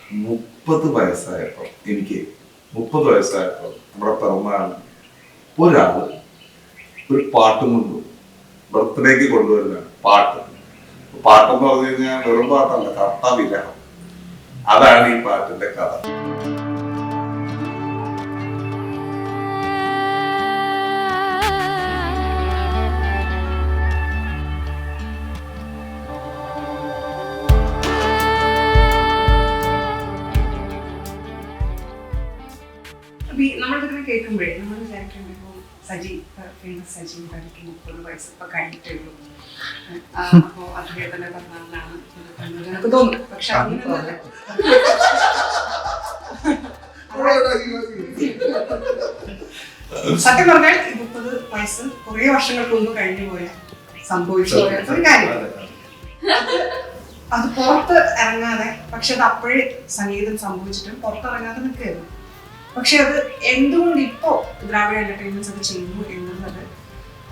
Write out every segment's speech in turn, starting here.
30 വയസ്സായപ്പോൾ എനിക്ക് 30 വയസ്സായപ്പോൾ നമ്മുടെ പിറന്നാളിന് ഒരാള് ഒരു പാട്ടും കൊണ്ടുപോകും. ബർത്ത്ഡേക്ക് കൊണ്ടുവരുന്നതാണ് പാട്ടെന്ന് പറഞ്ഞു കഴിഞ്ഞാൽ വെറും പാട്ടല്ല, കർത്താവിഗ്രഹം. അതാണ് ഈ പാട്ടിന്റെ കഥ. നമ്മളിതിനെ കേൾക്കുമ്പോഴേ നമ്മൾ വിചാരിക്കുമ്പോൾ സജി ഫേമസ് സജി 30 വയസ്സ് ഇപ്പൊ കഴിഞ്ഞിട്ടേ ഉള്ളൂ. അപ്പോ അദ്ദേഹത്തിന്റെ പിറന്നാളിനാണ് എനിക്ക് തോന്നുന്നു. പക്ഷെ സത്യം പറഞ്ഞാൽ 30 വയസ്സ് കുറെ വർഷങ്ങൾക്ക് മുമ്പ് കഴിഞ്ഞു പോയ സംഭവിച്ചു പോയ ഒരു കാര്യം. അത് പുറത്ത് ഇറങ്ങാതെ, പക്ഷെ അത് അപ്പോഴേ സംഗീതം സംഭവിച്ചിട്ടും പുറത്തിറങ്ങാതെ നിൽക്കുകയായിരുന്നു. പക്ഷെ അത് എന്തുകൊണ്ട് ഇപ്പോ ദ്രാവിഡ എന്റർടൈൻമെന്റ്സ് അത് ചെയ്യുന്നു എന്നുള്ളത്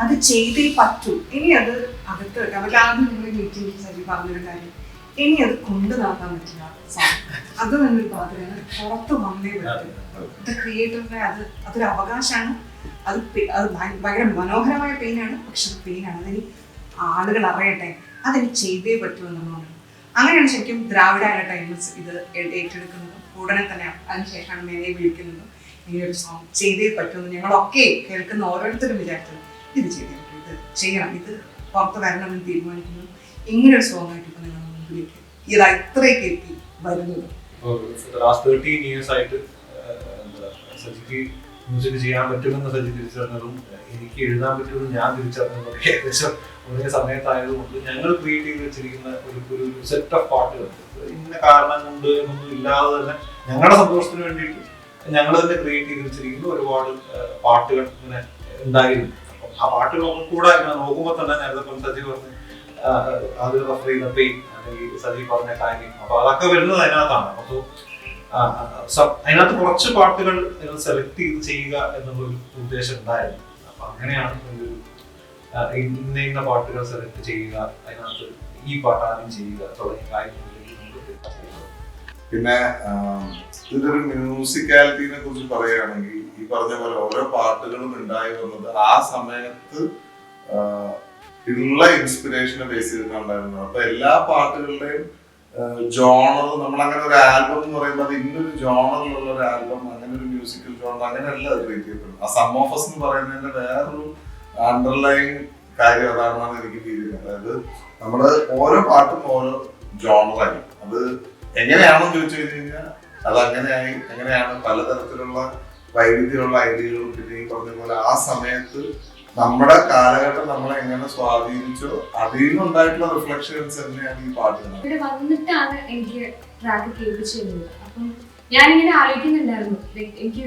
അത് ചെയ്തേ പറ്റൂ. ഇനി അത് അകത്ത് അവർക്ക് ആദ്യം നിങ്ങൾ മീറ്റിംഗ് സജി പറഞ്ഞൊരു കാര്യം, ഇനി അത് കൊണ്ടു നടത്താൻ പറ്റില്ല. അത് നല്ലൊരു ബാധ്യതയാണ്. പുറത്ത് വന്നേ പറ്റും. ഇത് ക്രിയേറ്ററിന്റെ അതൊരു അവകാശമാണ്. അത് ഭയങ്കര മനോഹരമായ പെയിനാണ്. പക്ഷെ അത് പെയിനാണ്. അതിന് ആളുകൾ അറിയട്ടെ, അതെനിക്ക് ചെയ്തേ പറ്റൂ എന്നുള്ളതാണ്. അങ്ങനെയാണ് ശരിക്കും ദ്രാവിഡ എന്റർടൈൻമെന്റ്സ് ഇത് ഏറ്റെടുക്കുന്നത്. ഉടനെ തന്നെ അതിനുശേഷമാണ് മേനെ വിളിക്കുന്നത്. ഇങ്ങനൊരു സോങ് ചെയ്തേ പറ്റുമെന്ന് ഞങ്ങളൊക്കെ കേൾക്കുന്ന ഓരോരുത്തരും വിചാരിച്ചത് ഇത് ചെയ്തേ പറ്റും, ഇത് ചെയ്യണം, ഇത് പുറത്ത് വരണമെന്ന് തീരുമാനിക്കുന്നു. ഇങ്ങനൊരു സോങ് ആയിട്ട് ഇപ്പൊ നിങ്ങൾ മുമ്പിലേക്ക് ഇത് ഇത്രയൊക്കെ എത്തി വരുന്നത്. സജിക്ക് മ്യൂസിക് ചെയ്യാൻ പറ്റുമെന്ന് സജി തിരിച്ചറിഞ്ഞതും എനിക്ക് എഴുതാൻ പറ്റുമെന്ന് ഞാൻ തിരിച്ചറിഞ്ഞതും ഏകദേശം ഒരേ സമയത്തായതുകൊണ്ട് ഞങ്ങൾ ക്രിയേറ്റ് ചെയ്ത് വെച്ചിരിക്കുന്ന ഒരു സെറ്റ് ഓഫ് പാട്ടുകൾ ഇന്ന കാരണം കൊണ്ട് ഒന്നും ഇല്ലാതെ തന്നെ ഞങ്ങളുടെ സന്തോഷത്തിന് വേണ്ടിയിട്ട് ഞങ്ങൾ തന്നെ ക്രിയേറ്റ് ചെയ്ത് വെച്ചിരിക്കുന്ന ഒരുപാട് പാട്ടുകൾ ഇങ്ങനെ ഉണ്ടായിരുന്നു. അപ്പം ആ പാട്ടുകളൊന്നും കൂടെ നോക്കുമ്പോൾ തന്നെ നേരത്തെ സജി പറഞ്ഞ് അത് റെഫർ ചെയ്ത പെയിൻ അല്ലെങ്കിൽ സജി പറഞ്ഞ കാര്യം, അപ്പൊ അതൊക്കെ വരുന്നത് അതിനകത്താണ്. അപ്പോൾ അതിനകത്ത് കുറച്ച് പാട്ടുകൾ സെലക്ട് ചെയ്ത് ചെയ്യുക എന്നുള്ളൊരു ഉദ്ദേശം ഉണ്ടായിരുന്നു. അപ്പൊ അങ്ങനെയാണ് ഒരു ഇന്ന പാട്ടുകൾ സെലക്ട് ചെയ്യുക, അതിനകത്ത് ഈ പാട്ടാദ്യം ചെയ്യുക തുടങ്ങിയ കാര്യങ്ങളിലേക്ക്. പിന്നെ ഇതിന്റെ ഒരു മ്യൂസിക്കാലിറ്റിനെ കുറിച്ച് പറയുകയാണെങ്കിൽ ഈ പറഞ്ഞ പോലെ ഓരോ പാട്ടുകളും ഉണ്ടായി വന്നത് ആ സമയത്ത് ഉള്ള ഇൻസ്പിറേഷനെ ബേസ് ചെയ്തിട്ടുണ്ടായിരുന്നു. അപ്പൊ എല്ലാ പാട്ടുകളുടെയും ജോണർ, നമ്മളങ്ങനെ ഒരു ആൽബം എന്ന് പറയുമ്പോൾ അത് ഇന്നൊരു ജോണറിലുള്ള ഒരു ആൽബം, അങ്ങനെ ഒരു മ്യൂസിക്കൽ ജോണർ അങ്ങനെയല്ല അത് ക്രിയേറ്റ് ചെയ്യപ്പെടുന്നത്. ആ സം ഓഫ് അസ് എന്ന് പറയുന്നതിന്റെ വേറൊരു അണ്ടർലൈൻ കാര്യം അതാണെന്നാണ് എനിക്ക് ഫീൽ ചെയ്യുന്നത്. അതായത് നമ്മള് ഓരോ പാട്ടും ഓരോ ജോണറായി. അത് എങ്ങനെയാണെന്ന് ചോദിച്ചു കഴിഞ്ഞാൽ അത് അങ്ങനെയായി. എങ്ങനെയാണ് പലതരത്തിലുള്ള വൈവിധ്യമുള്ള ഐഡിയകളും പിന്നെ ഈ പറഞ്ഞ പോലെ ആ സമയത്ത് നമ്മുടെ കാലഘട്ടം നമ്മളെ എങ്ങനെ സ്വാധീനിച്ചോ അതിൽ നിന്നുണ്ടായിട്ടുള്ള റിഫ്ലക്ഷൻസ് തന്നെയാണ് ഈ പാട്ടുകൾ. ഇവിടെ വന്നിട്ടാണ് എനിക്ക് ട്രാക്ക് കേൾപ്പിച്ചിരുന്നത്. അപ്പം ഞാനിങ്ങനെ ആലോചിക്കുന്നുണ്ടായിരുന്നു, എനിക്ക്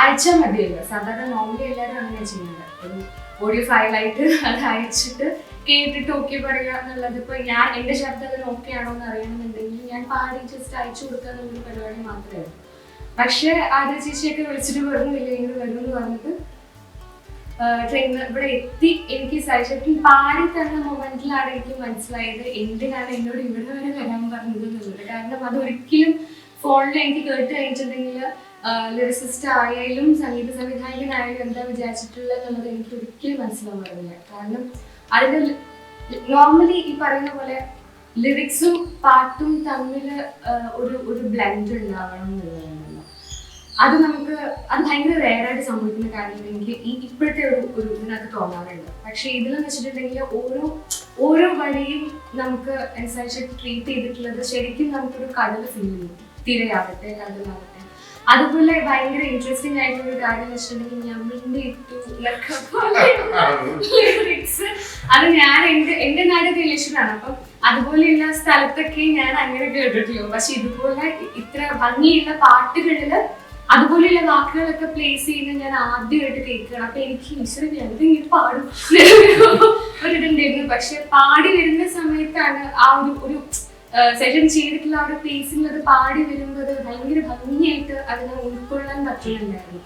അയച്ചാൽ മതിയല്ലോ. സാധാരണ നോർമലി എല്ലാവരും അങ്ങനെ ചെയ്യുന്നത്, ഒരു ഓഡിയോ ഫയലായിട്ട് അത് അയച്ചിട്ട് കേട്ടിട്ട് ഓക്കെ പറയുക എന്നുള്ളത്. ഇപ്പൊ ഞാൻ എന്റെ ശബ്ദം അതിന് ഓക്കെ ആണോ എന്ന് അറിയണമെന്നുണ്ടെങ്കിൽ ഞാൻ പാടി ജസ്റ്റ് അയച്ചു കൊടുക്കുക എന്നുള്ളൊരു പരിപാടി മാത്രമായിരുന്നു. പക്ഷെ ആദ്യ ചേച്ചിയൊക്കെ വിളിച്ചിട്ട് വരുന്നില്ല, ഇങ്ങനെ വരുമെന്ന് പറഞ്ഞിട്ട് ട്രെയിനിൽ ഇവിടെ എത്തി. എനിക്ക് സജഷൻ പാടി തന്ന മൊമെന്റിലാണ് എനിക്ക് മനസ്സിലായത് എന്തിനാണ് എന്നോട് ഇവിടെ വരെ വരാൻ പറഞ്ഞത് എന്നുള്ളത്. കാരണം അതൊരിക്കലും ഫോണിൽ എനിക്ക് കേട്ട് കഴിഞ്ഞിട്ടുണ്ടെങ്കിൽ ലിറിസിസ്റ്റ് ആയാലും സംഗീത സംവിധായകനായാലും എന്താ വിചാരിച്ചിട്ടുള്ളത് എന്നുള്ളത് എനിക്ക് ഒരിക്കലും മനസ്സിലാവാറില്ല. കാരണം അതിന്റെ നോർമലി ഈ പറയുന്ന പോലെ ലിറിക്സും പാട്ടും തമ്മിൽ ഒരു ബ്ലെൻഡ് ഉണ്ടാവണം എന്നുള്ളതാണ്. അത് ഭയങ്കര റെയറായിട്ട് സംഭവിക്കുന്ന കാര്യമാണ് എനിക്ക് ഇപ്പോഴത്തെ ഒരു ഇതിനകത്ത് തോന്നാറുണ്ട്. പക്ഷെ ഇതിലെന്ന് വെച്ചിട്ടുണ്ടെങ്കിൽ ഓരോ വരിയും നമുക്ക് അനുസരിച്ച് ട്രീറ്റ് ചെയ്തിട്ടുള്ളത് ശരിക്കും നമുക്കൊരു കടൽ ഫീൽ ചെയ്യും. തിരയാവട്ടെ, കടലാവട്ടെ. അതുപോലെ ഭയങ്കര ഇൻട്രസ്റ്റിംഗ് ആയിട്ടുള്ള ഒരു കാര്യം എന്ന് വെച്ചിട്ടുണ്ടെങ്കിൽ ഞമ്മളിന്റെ ലിറിക്സ് അത് ഞാൻ എന്റെ നാട് റിലേഷനാണ്. അപ്പം അതുപോലെയുള്ള സ്ഥലത്തൊക്കെ ഞാൻ അങ്ങനെ കേട്ടിട്ടുള്ളൂ. പക്ഷെ ഇതുപോലെ ഇത്ര ഭംഗിയുള്ള പാട്ടുകളില് അതുപോലെയുള്ള വാക്കുകളൊക്കെ പ്ലേസ് ചെയ്യുന്നത് ഞാൻ ആദ്യമായിട്ട് കേൾക്കുകയാണ്. അപ്പൊ എനിക്ക് ഈശ്വരൻ എന്തെങ്കിലും പാടും ഒരിതുണ്ടായിരുന്നു. പക്ഷെ പാടി വരുന്ന സമയത്താണ് ആ ഒരു സെഷൻ ചെയ്തിട്ടുള്ള ആ ഒരു പേസിൽ അത് പാടി വരുമ്പോൾ ഭയങ്കര ഭംഗിയായിട്ട് അതിനെ ഉൾക്കൊള്ളാൻ പറ്റുന്നുണ്ടായിരുന്നു.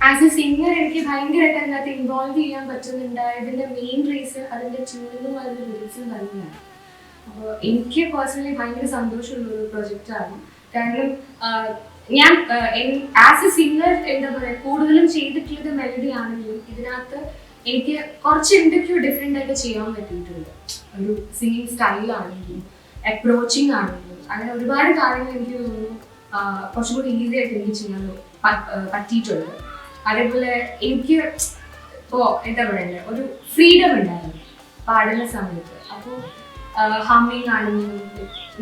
ആസ് എ സിംഗർ എനിക്ക് ഭയങ്കരമായിട്ട് അതിനകത്ത് ഇൻവോൾവ് ചെയ്യാൻ പറ്റുന്നുണ്ടായതിന്റെ മെയിൻ റീസൺ അതിന്റെ ട്യൂണിങ്ങും അതിന്റെ ലിറിക്സും തന്നെയാണ്. അപ്പോൾ എനിക്ക് പേഴ്സണലി ഭയങ്കര സന്തോഷമുള്ള ഒരു പ്രൊജക്റ്റാണ്. കാരണം ഞാൻ ആസ് എ സിംഗർ എന്താ പറയുക കൂടുതലും ചെയ്തിട്ടുള്ളത് മെലഡി ആണെങ്കിലും ഇതിനകത്ത് എനിക്ക് കുറച്ച് എന്തൊക്കെയോ ഡിഫറെൻ്റ് ആയിട്ട് ചെയ്യാൻ പറ്റിയിട്ടുണ്ട്. ഒരു സിംഗിങ് സ്റ്റൈലാണെങ്കിലും അപ്രോച്ചിങ് ആണെങ്കിലും അങ്ങനെ ഒരുപാട് കാര്യങ്ങൾ എനിക്ക് തോന്നുന്നു കുറച്ചും കൂടി ഈസി ആയിട്ട് എനിക്ക് ചെയ്യാൻ പറ്റിയിട്ടുണ്ട്. അതേപോലെ എനിക്ക് ഇപ്പോൾ എന്താ പറയുക ഒരു ഫ്രീഡം ഉണ്ടായിരുന്നു പാടുന്ന സമയത്ത്. അപ്പോൾ ഹമ്മിങ് ആണെങ്കിലും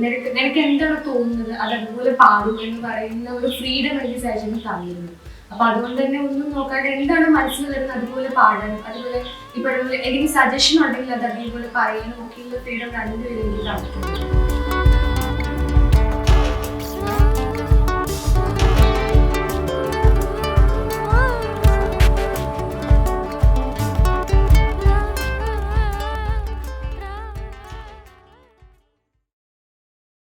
നിനക്ക് എന്താണ് തോന്നുന്നത് അത് അതുപോലെ പാടും എന്ന് പറയുന്ന ഒരു ഫ്രീഡം എനിക്ക് സജീവം തന്നിരുന്നു. അപ്പൊ അതുകൊണ്ട് തന്നെ ഒന്നും നോക്കാതെ എന്താണ് മനസ്സിൽ വരുന്നത് അതുപോലെ പാടാനും അതുപോലെ ഈ പറയുന്നത് എനിക്ക് സജഷൻ ഉണ്ടെങ്കിൽ അത് അതേപോലെ പറയാനും ഒക്കെയുള്ള ഫ്രീഡം രണ്ടുപേരും എനിക്ക് തന്നിട്ടുണ്ട്.